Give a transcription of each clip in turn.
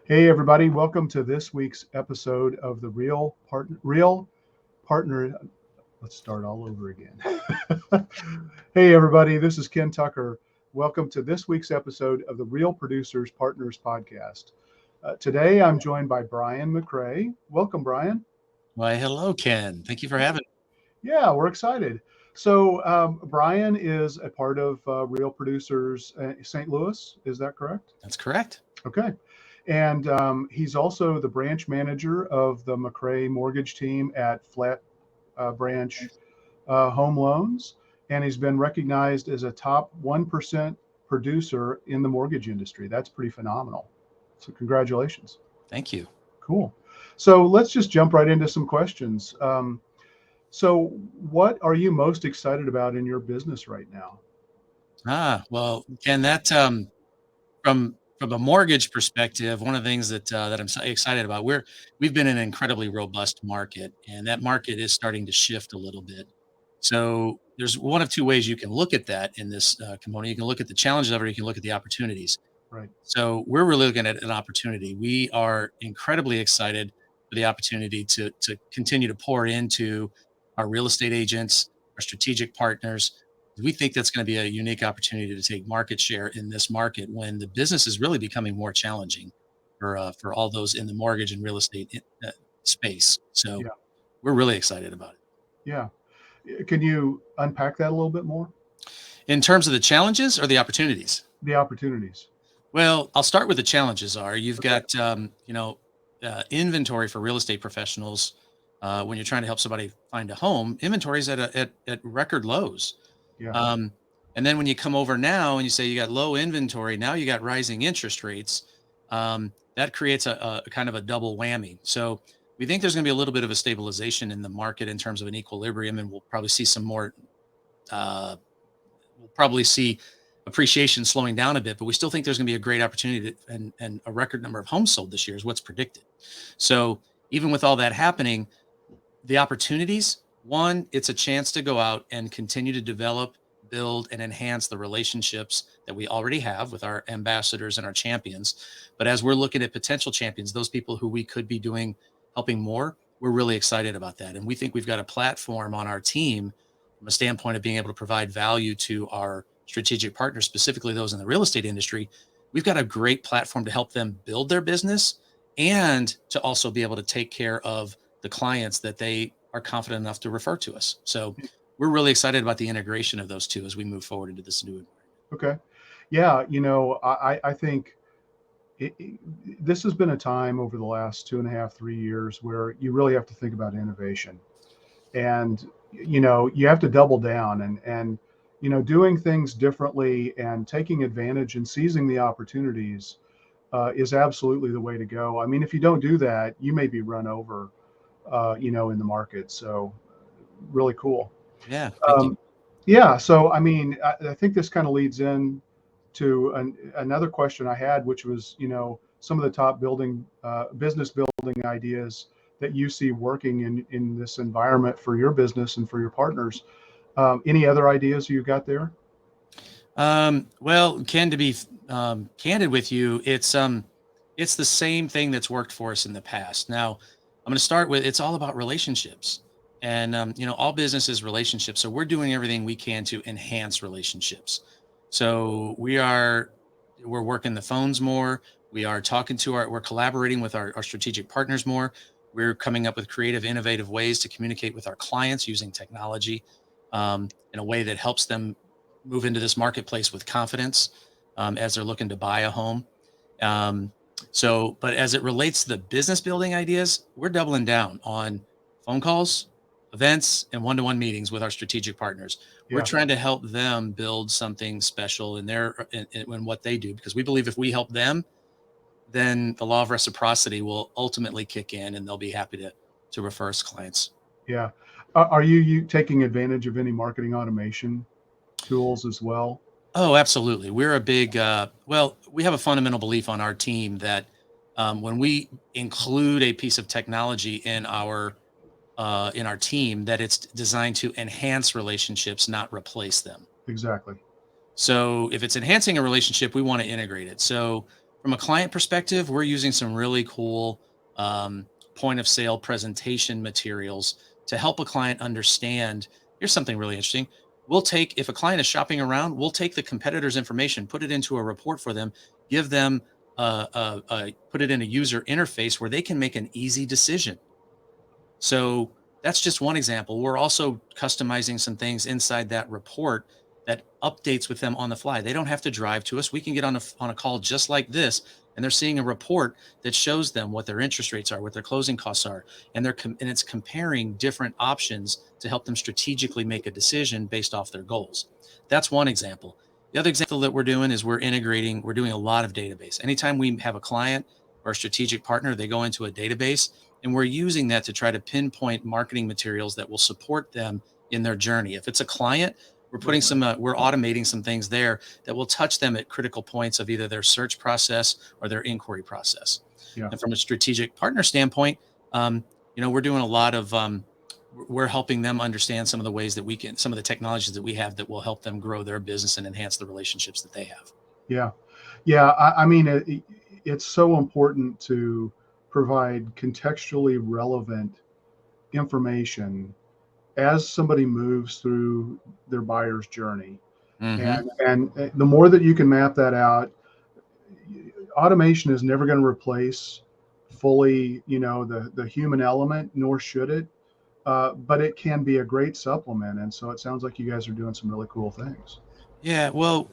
Hey everybody, welcome to this week's episode of the Real Partner. Let's start all over again. Hey everybody, this is Ken Tucker. Welcome to this week's episode of the Real Producers Partners podcast. Today I'm joined by Brian McRae. Welcome, Brian. Why, hello, Ken. Thank you for having me. Yeah, we're excited. So Brian is a part of Real Producers St. Louis. Is that correct? That's correct. Okay. And he's also the branch manager of the McRae mortgage team at Flat Branch Home Loans. And he's been recognized as a top 1% producer in the mortgage industry. That's pretty phenomenal. So, congratulations. Thank you. Cool. So, let's just jump right into some questions. So, what are you most excited about in your business right now? Well, Ken, that from a mortgage perspective, one of the things that I'm so excited about, we've been in an incredibly robust market, and that market is starting to shift a little bit. So there's one of two ways you can look at that in this component. You can look at the challenges of it, or you can look at the opportunities. Right. So we're really looking at an opportunity. We are incredibly excited for the opportunity to continue to pour into our real estate agents, our strategic partners. We think that's going to be a unique opportunity to take market share in this market when the business is really becoming more challenging for all those in the mortgage and real estate space. So Yeah. we're really excited about it. Yeah. Can you unpack that a little bit more? In terms of the challenges or the opportunities? The opportunities. Well, I'll start with the challenges are you've Okay. got, inventory for real estate professionals. When you're trying to help somebody find a home, inventory is at record lows. Yeah. Um, and then when you come over now and you say you got low inventory, now you got rising interest rates. That creates a kind of a double whammy. So we think there's going to be a little bit of a stabilization in the market in terms of an equilibrium, and we'll probably see some more. Uh, we'll probably see appreciation slowing down a bit, but we still think there's going to be a great opportunity and a record number of homes sold this year is what's predicted. So even with all that happening, the opportunities, one, it's a chance to go out and continue to develop, build, and enhance the relationships that we already have with our ambassadors and our champions. But as we're looking at potential champions, those people who we could be helping more, we're really excited about that. And we think we've got a platform on our team from a standpoint of being able to provide value to our strategic partners, specifically those in the real estate industry. We've got a great platform to help them build their business and to also be able to take care of the clients that they are confident enough to refer to us. So we're really excited about the integration of those two as we move forward into this new environment. Okay. Yeah. I think this has been a time over the last 2.5, 3 years where you really have to think about innovation. And, you have to double down and doing things differently and taking advantage and seizing the opportunities is absolutely the way to go. I mean, if you don't do that, you may be run over, in the market. So really cool. Yeah, thank you. Um, yeah. So, I mean, I think this kind of leads in to another question I had, which was, some of the top business building ideas that you see working in this environment for your business and for your partners. Any other ideas you got there? Well, Ken, to be candid with you, it's the same thing that's worked for us in the past. Now, I'm going to start with it's all about relationships, and all business is relationships. So we're doing everything we can to enhance relationships. So we're working the phones more. We are we're collaborating with our strategic partners more. We're coming up with creative, innovative ways to communicate with our clients using technology in a way that helps them move into this marketplace with confidence as they're looking to buy a home. Um, but as it relates to the business building ideas, we're doubling down on phone calls, events, and one-to-one meetings with our strategic partners. We're Yeah. trying to help them build something special in what they do, because we believe if we help them, then the law of reciprocity will ultimately kick in, and they'll be happy to refer us clients. Yeah. Are you taking advantage of any marketing automation tools as well? Oh, absolutely. We're a big, we have a fundamental belief on our team that when we include a piece of technology in our team, that it's designed to enhance relationships, not replace them. Exactly. So if it's enhancing a relationship, we want to integrate it. So From a client perspective, we're using some really cool um, point of sale presentation materials to help a client understand. Here's something really interesting. We'll take, if a client is shopping around, we'll take the competitor's information, put it into a report for them, give them, put it in a user interface where they can make an easy decision. So that's just one example. We're also customizing some things inside that report that updates with them on the fly. They don't have to drive to us. We can get on a call just like this, and they're seeing a report that shows them what their interest rates are, what their closing costs are, and and it's comparing different options to help them strategically make a decision based off their goals. That's one example. The other example that we're doing is we're doing a lot of database. Anytime we have a client or a strategic partner, they go into a database, and we're using that to try to pinpoint marketing materials that will support them in their journey. If it's a client, we're automating some things there that will touch them at critical points of either their search process or their inquiry process. Yeah. And from a strategic partner standpoint, um, we're doing a lot of, we're helping them understand some of the ways that we can, some of the technologies that we have that will help them grow their business and enhance the relationships that they have. Yeah. Yeah. I mean, it's so important to provide contextually relevant information as somebody moves through their buyer's journey. Hmm. And the more that you can map that out, automation is never going to replace fully, the human element, nor should it. But it can be a great supplement. And so it sounds like you guys are doing some really cool things. Yeah, well,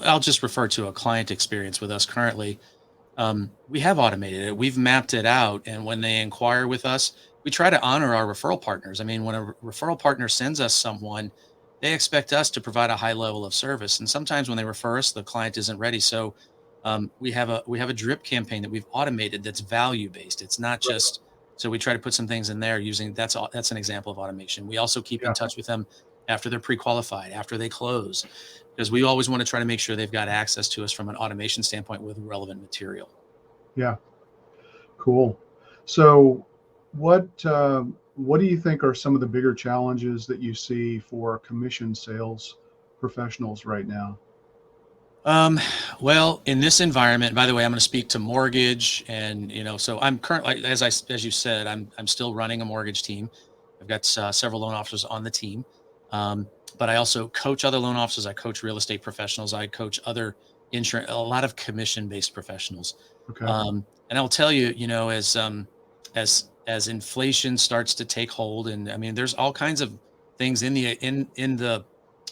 I'll just refer to a client experience with us currently. We have automated it. We've mapped it out. And when they inquire with us, we try to honor our referral partners. I mean, when a referral partner sends us someone, they expect us to provide a high level of service. And sometimes when they refer us, the client isn't ready. So we have a drip campaign that we've automated that's value based. It's not just, so we try to put some things in there using, that's an example of automation. We also keep in Yeah. touch with them after they're pre-qualified, after they close, because we always want to try to make sure they've got access to us from an automation standpoint with relevant material. Yeah. Cool. So, what do you think are some of the bigger challenges that you see for commission sales professionals right now? Um, well, in this environment, by the way, I'm going to speak to mortgage, and so I'm currently, as you said, I'm still running a mortgage team. I've got several loan officers on the team, um, but I also coach other loan officers. I coach real estate professionals. I coach other insurance, a lot of commission based professionals. Okay. And I'll tell you, as inflation starts to take hold, and I mean, there's all kinds of things in the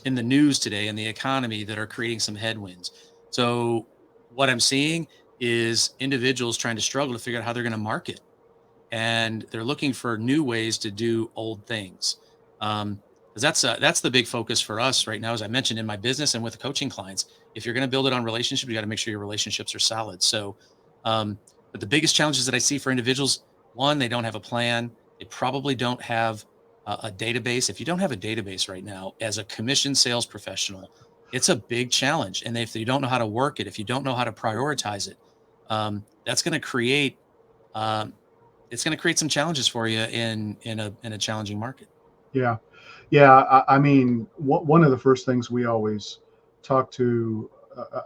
news today in the economy that are creating some headwinds. So what I'm seeing is individuals trying to struggle to figure out how they're going to market, and they're looking for new ways to do old things. Um, 'Cause that's the big focus for us right now, as I mentioned in my business and with the coaching clients. If you're going to build it on relationships, you got to make sure your relationships are solid. So, um, but the biggest challenges that I see for individuals, one, they don't have a plan. They probably don't have a database. If you don't have a database right now, as a commission sales professional, it's a big challenge. And if you don't know how to work it, if you don't know how to prioritize it, that's going to create um, it's going to create some challenges for you in a challenging market. Yeah. Yeah. I mean, one of the first things we always talk to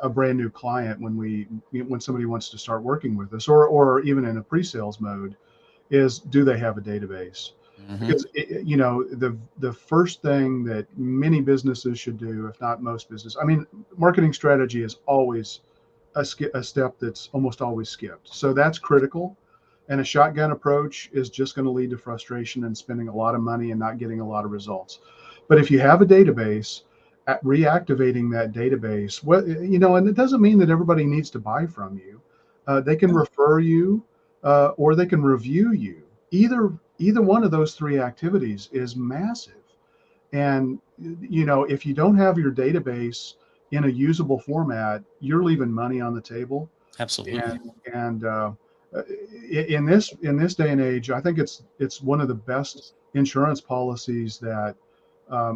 a brand new client when somebody wants to start working with us, or even in a pre-sales mode, is, do they have a database? Hmm. Because the first thing that many businesses should do, if not most business, I mean, marketing strategy is always a step that's almost always skipped. So that's critical. And a shotgun approach is just going to lead to frustration and spending a lot of money and not getting a lot of results. But if you have a database, at reactivating that database, and it doesn't mean that everybody needs to buy from you. They can refer you, or they can review you. Either one of those three activities is massive. And if you don't have your database in a usable format, you're leaving money on the table. Absolutely. And in this day and age, I think it's one of the best insurance policies that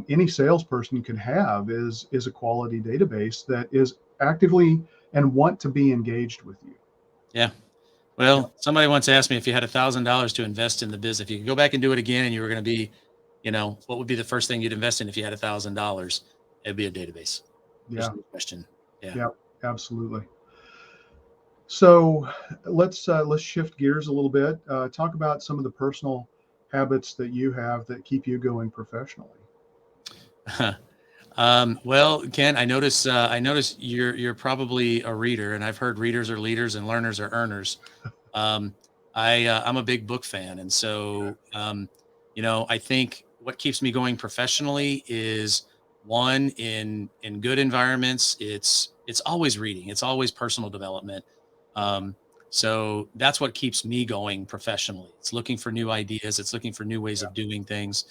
any salesperson can have is a quality database that is actively and want to be engaged with you. Yeah. Yeah, Well, somebody once asked me if you had $1,000 to invest in the business, if you could go back and do it again, and you were going to be, what would be the first thing you'd invest in if you had $1,000? It'd be a database. There's yeah, no question. Yeah. yeah, absolutely. So let's shift gears a little bit. Talk about some of the personal habits that you have that keep you going professionally. Well, Ken, I notice you're probably a reader, and I've heard readers are leaders and learners are earners. Um, I'm a big book fan, and so I think what keeps me going professionally is one in good environments. It's always reading. It's always personal development. Um, so that's what keeps me going professionally. It's looking for new ideas. It's looking for new ways of doing things.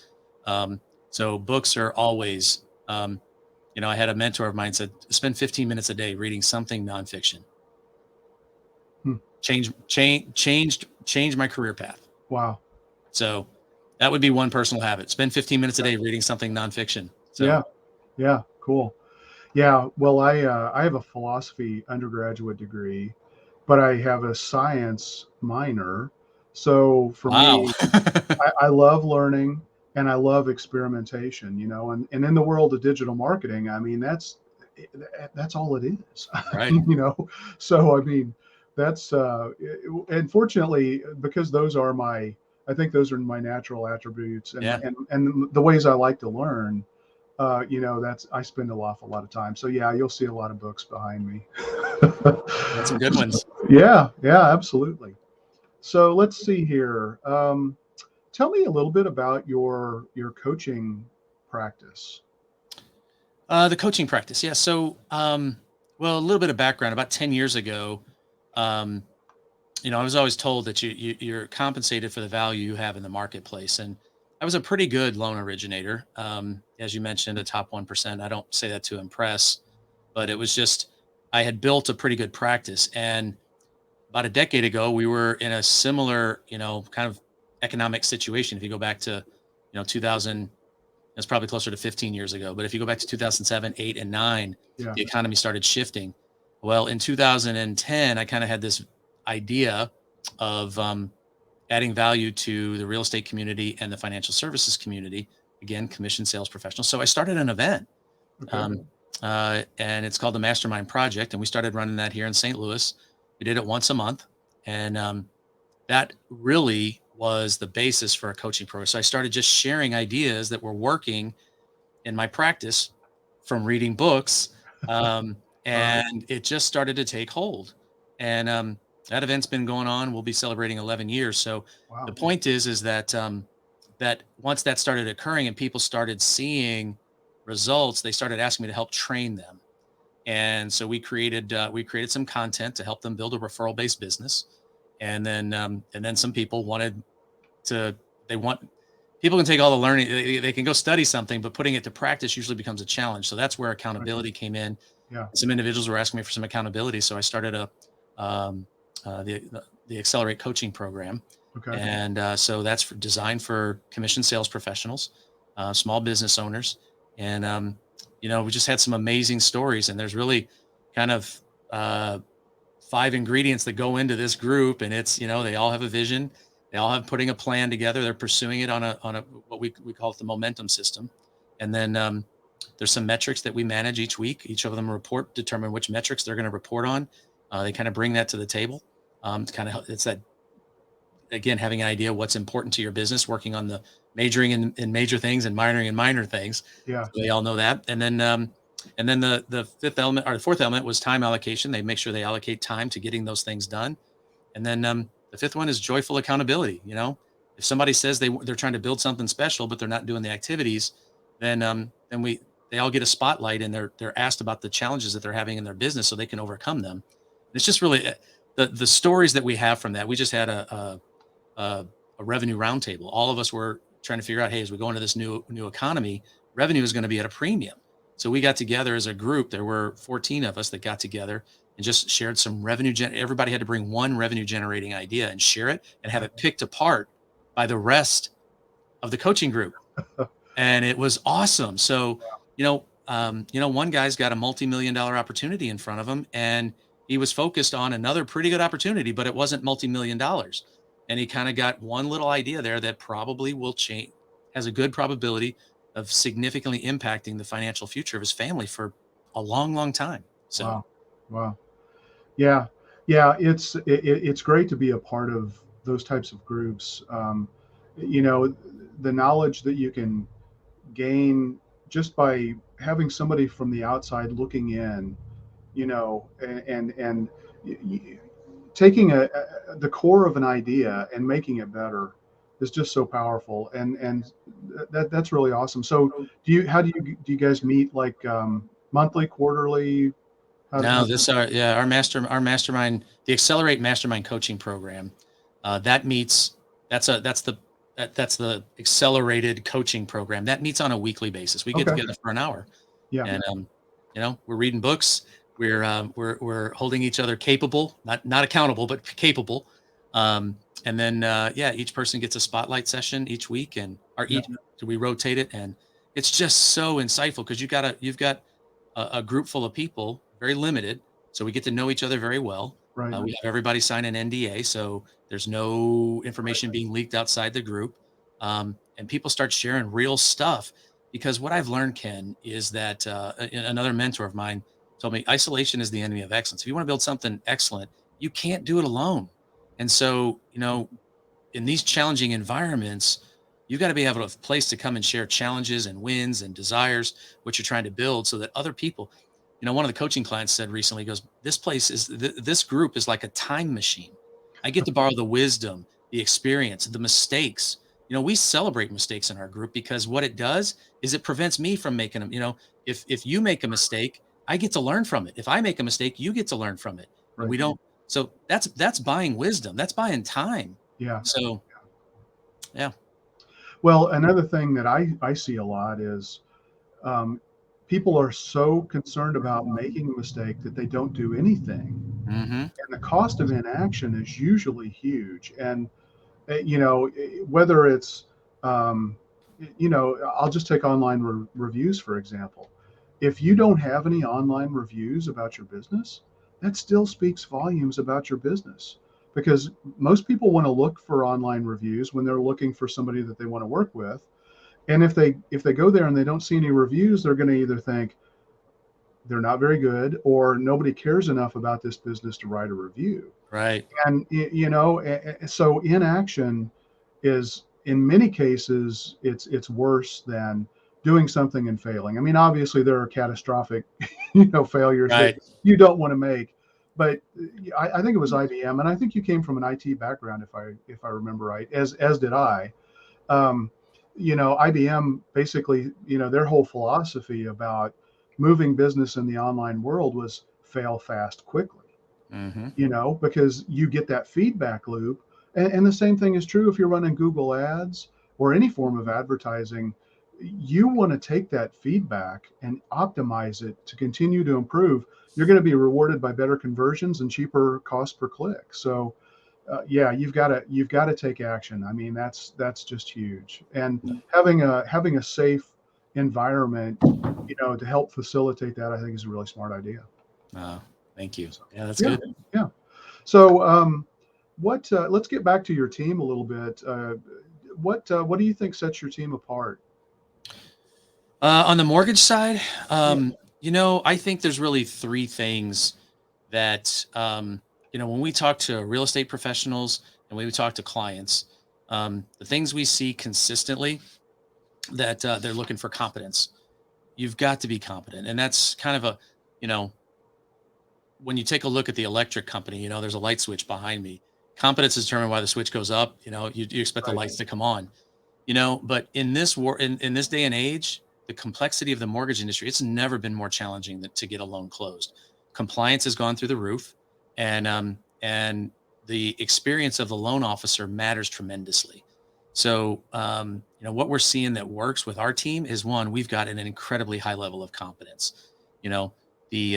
Um, so books are always. I had a mentor of mine said, spend 15 minutes a day reading something nonfiction. Hmm. Changed my career path. Wow. So that would be one personal habit. Spend 15 minutes a day reading something nonfiction. So Yeah. Yeah. Cool. Yeah. Well, I have a philosophy undergraduate degree, but I have a science minor. So for wow. me, I love learning and I love experimentation, and in the world of digital marketing, I mean, that's all it is. right. you know, so I mean, that's and fortunately, because I think those are my natural attributes and Yeah. and the ways I like to learn. That's I spend a lot of time. So yeah, you'll see a lot of books behind me. That's some good ones. Yeah, yeah, absolutely. So let's see here. Tell me a little bit about your coaching practice. The coaching practice. Yeah. So, well, a little bit of background about 10 years ago, um, I was always told that you're compensated for the value you have in the marketplace. And I was a pretty good loan originator. As you mentioned, a top 1%. I don't say that to impress, but it was just, I had built a pretty good practice. And about a decade ago, we were in a similar, kind of economic situation. If you go back to, 2000, it's probably closer to 15 years ago. But if you go back to 2007, 8, and 9, Yeah. the economy started shifting. Well, in 2010, I kind of had this idea of adding value to the real estate community and the financial services community. Again, commission sales professionals. So I started an event, Okay. um, and it's called the Mastermind Project. And we started running that here in St. Louis. We did it once a month. And that really was the basis for a coaching program. So I started just sharing ideas that were working in my practice from reading books. All right. And it just started to take hold. And that event's been going on. We'll be celebrating 11 years. So the Wow. point is that that once that started occurring and people started seeing results, they started asking me to help train them. And so we created some content to help them build a referral based business. And then some people wanted to they want people can take all the learning, they can go study something, but putting it to practice usually becomes a challenge. So that's where Right. accountability came in. Yeah. Some individuals were asking me for some accountability, so I started um, the Accelerate coaching program, Okay. and so that's designed for commission sales professionals, small business owners, and we just had some amazing stories. And there's really kind of uh, five ingredients that go into this group, and it's they all have a vision, they all have putting a plan together, they're pursuing it on a what we call it the momentum system. And then there's some metrics that we manage each week. Each of them determine which metrics they're going to report on. They kind of bring that to the table. To kind of it's that, again, having an idea what's important to your business, working on the majoring in major things and minoring in minor things. Yeah. So they all know that. And then the fifth element or the fourth element was time allocation. They make sure they allocate time to getting those things done. And then the fifth one is joyful accountability. If somebody says they're trying to build something special, but they're not doing the activities, then they all get a spotlight, and they're asked about the challenges that they're having in their business so they can overcome them. It's just really the stories that we have from that. We just had a, a revenue roundtable. All of us were trying to figure out, hey, as we go into this new economy, revenue is going to be at a premium. So we got together as a group. There were 14 of us that got together and just shared some revenue. Everybody had to bring one revenue generating idea and share it and have it picked apart by the rest of the coaching group. And it was awesome. So, one guy's got a multi-million-dollar opportunity in front of him, and he was focused on another pretty good opportunity, but it wasn't multi-million dollars. And he kind of got one little idea there that probably will change, has a good probability of significantly impacting the financial future of his family for a long, long time. So, Wow. Wow. Yeah. Yeah, it's great to be a part of those types of groups. You know, the knowledge that you can gain just by having somebody from the outside looking in, you know, and taking the core of an idea and making it better is just so powerful. And that's really awesome. So how do you guys meet, like monthly, quarterly? No, How this our mastermind, the Accelerate Mastermind Coaching Program, that meets that's the accelerated coaching program that meets on a weekly basis. We get Okay. together for an hour, Yeah. and we're reading books. We're holding each other capable, not accountable, but capable. And then each person gets a spotlight session each week, and or Yeah. each we rotate it, and it's just so insightful because you've got a group full of people, very limited, so we get to know each other very well. Right. We have everybody sign an NDA, so there's no information being leaked outside the group, and people start sharing real stuff. Because what I've learned, Ken, is that another mentor of mine told me isolation is the enemy of excellence. If you want to build something excellent, you can't do it alone. And so, in these challenging environments, you got to be able to have a place to come and share challenges and wins and desires, what you're trying to build, so that other people, one of the coaching clients said recently, he goes, this group is like a time machine. I get to borrow the wisdom, the experience, the mistakes. We celebrate mistakes in our group because what it does is it prevents me from making them. If you make a mistake, I get to learn from it. If I make a mistake, you get to learn from it. And Right. we don't. So that's buying wisdom. That's buying time. Yeah. So yeah. Well, another thing that I see a lot is um, people are so concerned about making a mistake that they don't do anything. Mhm. And the cost of inaction is usually huge. And, whether it's, um, I'll just take online reviews, for example. If you don't have any online reviews about your business, that still speaks volumes about your business, because most people want to look for online reviews when they're looking for somebody that they want to work with. And if they go there and they don't see any reviews, they're going to either think they're not very good or nobody cares enough about this business to write a review. Right. And so inaction is, in many cases, it's worse than doing something and failing. I mean, obviously there are catastrophic failures that Right. you don't want to make. But I think it was IBM, and I think you came from an IT background, if I remember right, as did I. um, IBM basically, their whole philosophy about moving business in the online world was fail fast quickly, Mhm. because you get that feedback loop. And the same thing is true if you're running Google ads or any form of advertising. You want to take that feedback and optimize it to continue to improve. You're going to be rewarded by better conversions and cheaper cost per click. So yeah, you've got to take action. I mean, that's just huge. And having a safe environment, to help facilitate that, I think is a really smart idea. Oh, thank you. So, Yeah, that's yeah, good. yeah. So, what? Let's get back to your team a little bit. What do you think sets your team apart? On the mortgage side, Yeah. I think there's really three things that, when we talk to real estate professionals and when we talk to clients, the things we see consistently that they're looking for competence. You've got to be competent. And that's kind of you know, when you take a look at the electric company, there's a light switch behind me. Competence is determined why the switch goes up. You expect the Right. lights to come on. But in this in this day and age, the complexity of the mortgage industry, it's never been more challenging to get a loan closed. Compliance has gone through the roof, and the experience of the loan officer matters tremendously. So, what we're seeing that works with our team is, one, we've got an incredibly high level of competence. You know, the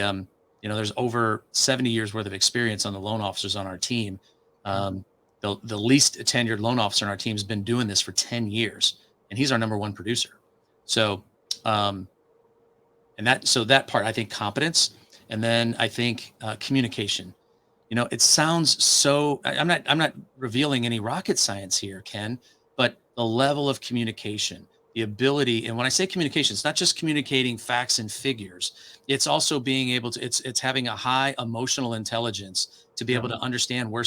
there's over 70 years worth of experience on the loan officers on our team. Um, the least tenured loan officer on our team has been doing this for 10 years, and he's our number one producer. So, um, that part, I think competence, and then I think communication. It sounds so. I'm not revealing any rocket science here, Ken, but the level of communication. the ability, and when I say communication, it's not just communicating facts and figures. It's also being able to, it's having a high emotional intelligence to be Yeah. able to understand where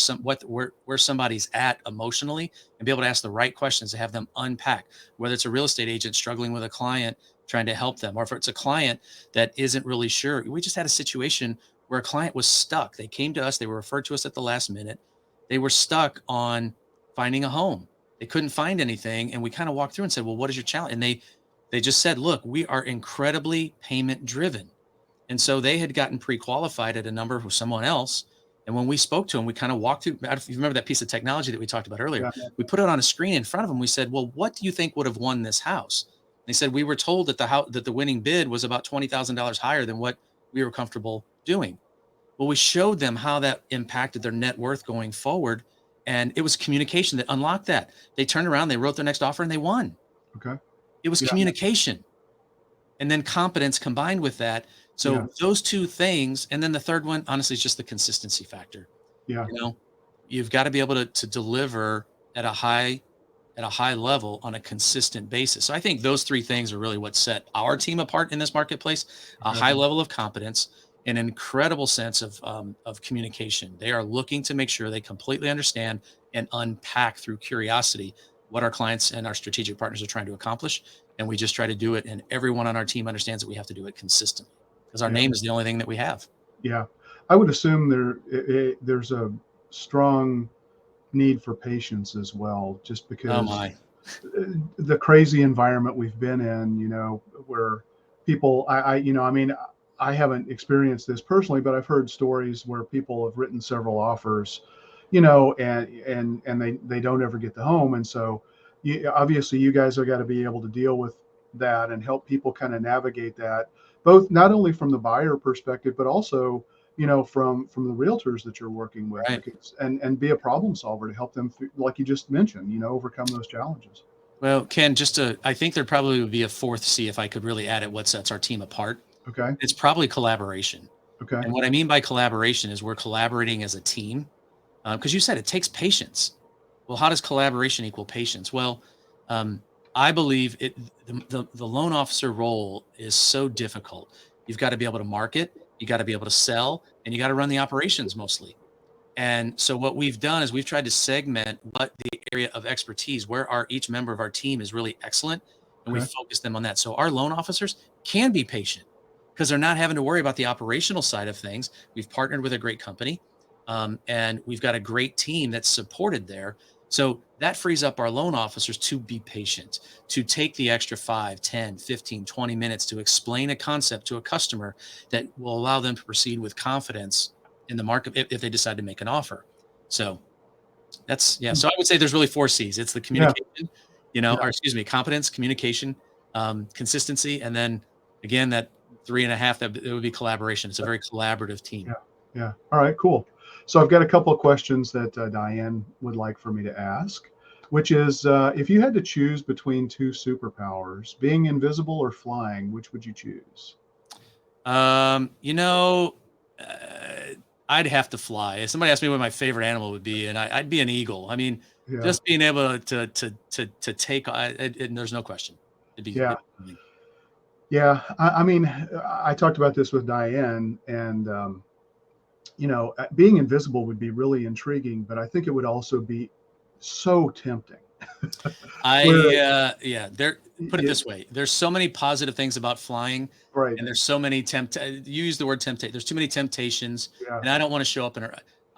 somebody's at emotionally, and be able to ask the right questions to have them unpack, whether it's a real estate agent struggling with a client trying to help them, or if it's a client that isn't really sure. We just had a situation where a client was stuck. They came to us, they were referred to us at the last minute. They were stuck on finding a home. They couldn't find anything, and we kind of walked through and said, "Well, what is your challenge?" And they just said, "Look, we are incredibly payment driven." And so they had gotten pre-qualified at a number with someone else. And when we spoke to them, we kind of walked through. I don't know if you remember that piece of technology that we talked about earlier. Yeah. We put it on a screen in front of them. We said, "Well, what do you think would have won this house?" They said, "We were told that the house, that the winning bid was about $20,000 higher than what we were comfortable doing." Well, we showed them how that impacted their net worth going forward. And it was communication that unlocked that. They turned around, they wrote their next offer, and they won. Okay. It was Yeah. communication and then competence combined with that. Yeah. So those two things. And then the third one, honestly, is just the consistency factor. Yeah. You know, you've got to be able to deliver at a high level on a consistent basis. So I think those three things are really what set our team apart in this marketplace: a Okay. high level of competence, an incredible sense of communication. They are looking to make sure they completely understand and unpack through curiosity what our clients and our strategic partners are trying to accomplish. And we just try to do it. And everyone on our team understands that we have to do it consistently, because our Yeah. name is the only thing that we have. Yeah. I would assume there's a strong need for patience as well, just Oh because my. the crazy environment we've been in, where people, I mean, I haven't experienced this personally, but I've heard stories where people have written several offers, and they don't ever get the home. And so obviously you guys have got to be able to deal with that and help people kind of navigate that, both not only from the buyer perspective, but also, from the realtors that you're working with, Right. because and be a problem solver to help them, like you just mentioned, overcome those challenges. Well, Ken, I think there probably would be a fourth C if I could really add it. What sets our team apart? Okay. It's probably collaboration. Okay. And what I mean by collaboration is we're collaborating as a team. Because you said it takes patience. Well, how does collaboration equal patience? Well, um, I believe the loan officer role is so difficult. You've got to be able to market, you got to be able to sell, and you got to run the operations mostly. And so what we've done is we've tried to segment what the area of expertise, where each member of our team is really excellent, and we Okay. focus them on that. So our loan officers can be patient because they're not having to worry about the operational side of things. We've partnered with a great company, and we've got a great team that's supported there. So that frees up our loan officers to be patient, to take the extra 5, 10, 15, 20 minutes to explain a concept to a customer that will allow them to proceed with confidence in the market if they decide to make an offer. So that's, yeah. So I would say there's really four C's. It's the Yeah. communication, Yeah. or excuse me, competence, communication, consistency, and then again that three and a half, that it would be collaboration. It's a very collaborative Yeah. team. Yeah. All right. Cool. So I've got a couple of questions that Diane would like for me to ask, which is, if you had to choose between two superpowers, being invisible or flying, which would you choose? Um, you know, uh, I'd have to fly. If somebody asked me what my favorite animal would be, and I'd be an eagle. I mean, Yeah. just being able to take, and there's no question. Yeah. It'd be Yeah. I mean, I talked about this with Diane, and being invisible would be really intriguing, but I think it would also be so tempting. Where Yeah, there, put it it, this way. There's so many positive things about flying, right. and there's so many you use the word temptate. There's too many temptations, Yeah. and I don't want to show up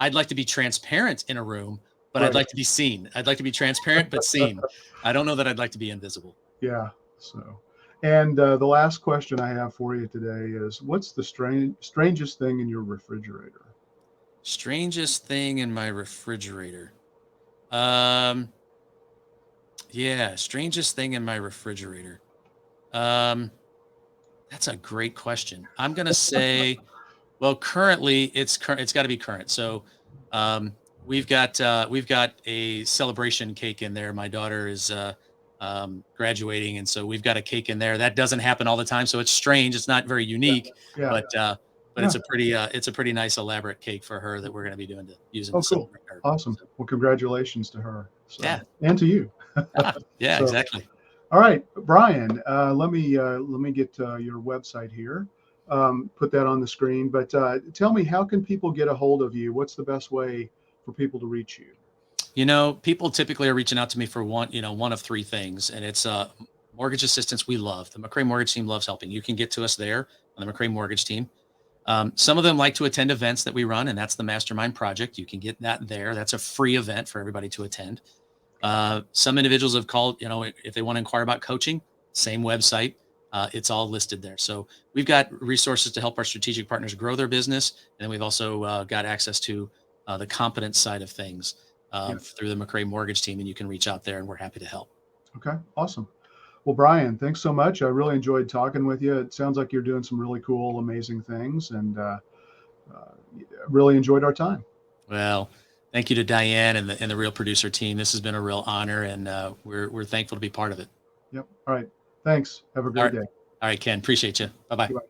I'd like to be transparent in a room, but I'd Right. like to be seen. I'd like to be transparent but seen. I don't know that I'd like to be invisible. Yeah. So, and the last question I have for you today is, what's the strangest thing in your refrigerator? Strangest thing in my refrigerator. Um, yeah, strangest thing in my refrigerator. Um, that's a great question. I'm gonna say, well, currently it's got to be current. So, um, we've got a celebration cake in there. My daughter is graduating, and so we've got a cake in there. That doesn't happen all the time, so it's strange. It's not very Yeah. unique, Yeah. but Yeah. it's a pretty nice elaborate cake for her that we're going to be using Oh, to cool. celebrate her. Awesome. So Well, congratulations to her. yeah, So, and to you. yeah, So, exactly. All right, Brian, let me get your website here. Put that on the screen. But tell me, how can people get a hold of you? What's the best way for people to reach you? People typically are reaching out to me for one of three things, and it's mortgage assistance. We love the McRae Mortgage Team loves helping. You can get to us there on the McRae Mortgage Team. Some of them like to attend events that we run, and that's the Mastermind Project. You can get that there. That's a free event for everybody to attend. Some individuals have called, if they want to inquire about coaching, same website. It's all listed there. So we've got resources to help our strategic partners grow their business. And then we've also got access to the competence side of things Yeah. through the McRae Mortgage Team. And you can reach out there and we're happy to help. Okay. Awesome. Well, Brian, thanks so much. I really enjoyed talking with you. It sounds like you're doing some really cool, amazing things, and really enjoyed our time. Well, thank you to Diane and the Real Producer team. This has been a real honor, and we're thankful to be part of it. Yep. All right. Thanks. Have a All great right. day. All right, Ken. Appreciate you. Bye bye. Goodbye.